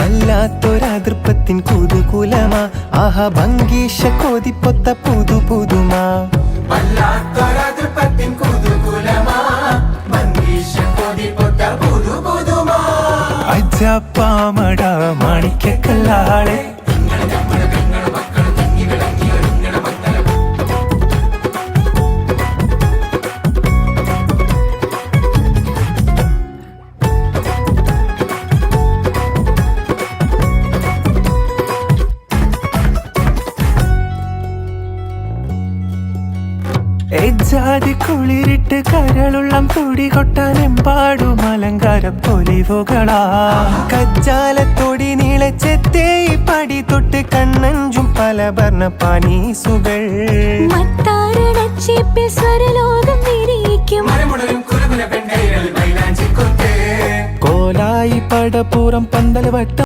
വല്ലാത്തൊരതൃപ്പത്തിൻ കുതുകുലമാ ആഹാ ഭംഗീഷ കോതിപ്പൊത്ത പുതു പുതുമാ വല്ലാത്തൊരതൃപ്പത്തിൻ കുതുകുലമാ ഭംഗീഷ കോതിപ്പൊത്ത പുതു പുതുമാ അജ്ജപ്പാമട മാണിക്കല്ലാളെ എജ്ജാതി കുളിരിട്ട് കരളുള്ളം തുടി കൊട്ടാനെമ്പാടും അലങ്കാര പൊലിവുകളാ കജ്ജാലത്തൊടി നീളച്ചെത്തേ പടി തൊട്ട് കണ്ണഞ്ചും പല വർണ്ണ പാനീസുകൾ കോലായി പടപ്പുറം പന്തൽ വട്ടം